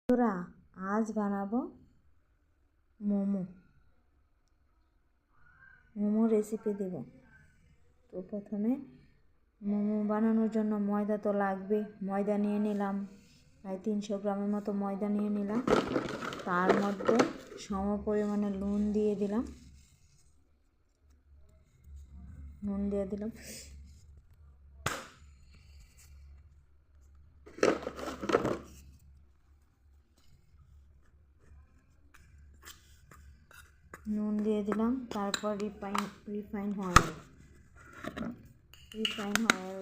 তোরা আজ বানাবো মোমো রেসিপি দেব। তো প্রথমে মোমো বানানোর জন্য ময়দা তো লাগবে। ময়দা নিয়ে নিলাম, প্রায় 300 গ্রামের মতো ময়দা নিয়ে নিলাম। তার মধ্যে সম পরিমাণে নুন দিয়ে দিলাম। নুন দিয়ে দিলাম। তারপর রিফাইন অয়েল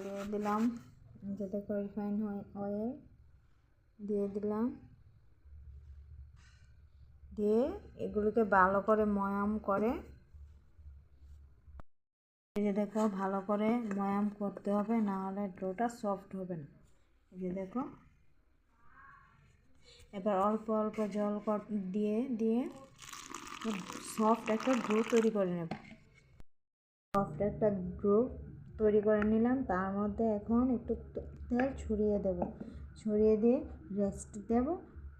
দিয়ে দিলাম। দেখো রিফাইন অয়েল দিয়ে দিলাম। দিয়ে এগুলোকে ভালো করে ময়াম করে, দেখো ভালো করে ময়াম করতে হবে, না হলে ডোটা সফট হবে না। এই যে দেখো, এবার অল্প অল্প জল দিয়ে সফট একটা ডো তৈরি করে নেব। নিলাম। তার মধ্যে এখন একটু তেল ছড়িয়ে দিয়ে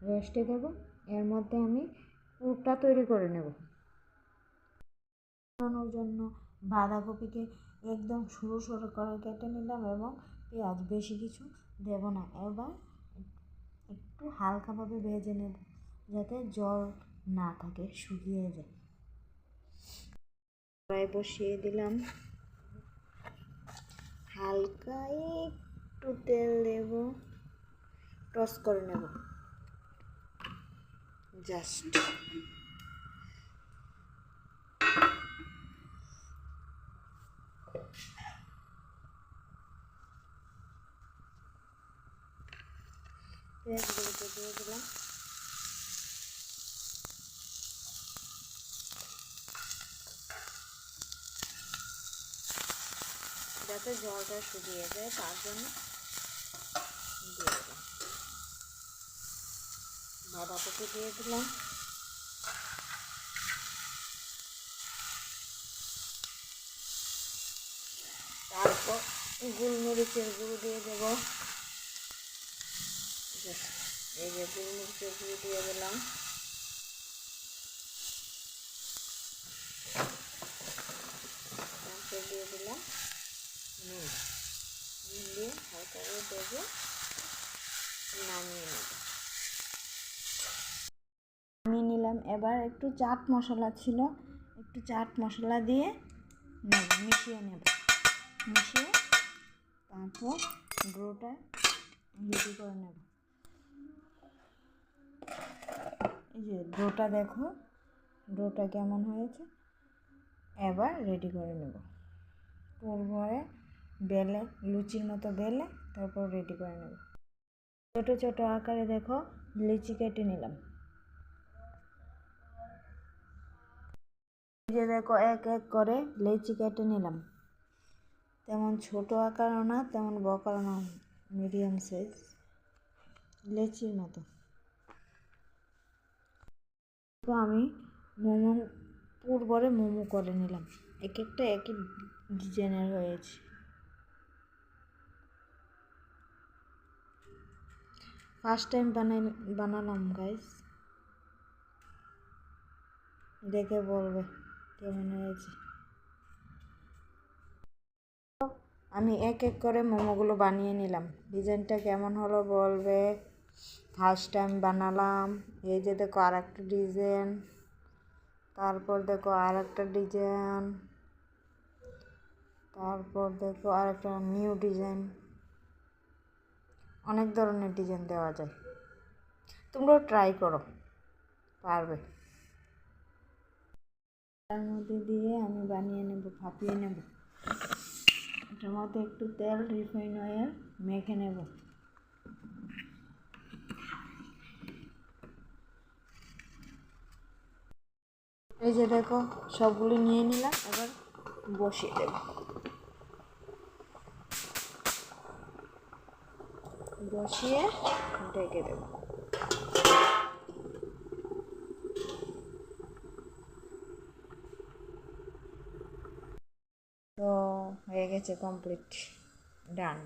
রেস্টে দেব। এর মধ্যে আমি পুরটা তৈরি করে নেব। বানানোর জন্য বাঁধাকপিকে একদম সরু সরু করে কেটে নিলাম এবং পেঁয়াজ বেশি কিছু দেব না। এবার একটু হালকাভাবে ভেজে নেব, যাতে জল না থাকে, শুকিয়ে যায়। কড়াই বসিয়ে দিলাম, হালকা একটু তেল দেব, টস করে নেব জাস্ট। পেঁয়াজগুলোকে দিয়ে দিলাম। যাতে জলটা শুকিয়ে যায় তার জন্য দিয়ে দিলাম। বাঁধাকপি দিয়ে দিলাম। তারপর গোলমরিচের গুঁড়ো দিয়ে দেব। এই যে গোলমরিচের গুঁড়ো দিয়ে দিলাম। তারপর দিয়ে দিলাম নুন দিয়ে হালকা করে দেবো, নামিয়ে নিলাম। এবার একটু চাট মশলা ছিল, একটু চাট মশলা দিয়ে মিশিয়ে তারপর ডোটা রেডি করে নেব। এই যে ডোটা দেখো, ডোটা কেমন হয়েছে। এবার রেডি করে নেব। পুরো বেলে লুচির মতো বেলে তারপর রেডি করে নেব। ছোট ছোট আকারে দেখো লিচি কেটে নিলাম। এই যে দেখো এক এক করে লিচি কেটে নিলাম। তেমন ছোট আকারও না, তেমন বকারও না, মিডিয়াম সাইজ লিচির মতো। তো আমি মোমো করে নিলাম। এক একটা এক এক ডিজাইনের হয়েছে। ফার্স্ট টাইম বানালাম গাইস, দেখে বলবে কেমন হয়েছে। আমি এক এক করে মোমোগুলো বানিয়ে নিলাম। ডিজাইনটা কেমন হলো বলবে। ফার্স্ট টাইম বানালাম। এই যে দেখো আর একটা ডিজাইন, তারপর দেখো আর একটা ডিজাইন, তারপর দেখো আর একটা নিউ ডিজাইন। অনেক ধরনের ডিজাইন দেওয়া যায়, তোমরাও ট্রাই করো, পারবে। তার মধ্যে দিয়ে আমি বানিয়ে নেব, ভাপিয়ে নেব। এটার মধ্যে একটু তেল রিফাইন অয়েল মেখে নেব। এই যে দেখো সবগুলো নিয়ে নিলাম। এবার বসিয়ে দেব, বসিয়ে ঢেকে দেব। তো হয়ে গেছে, কমপ্লিট, ডান।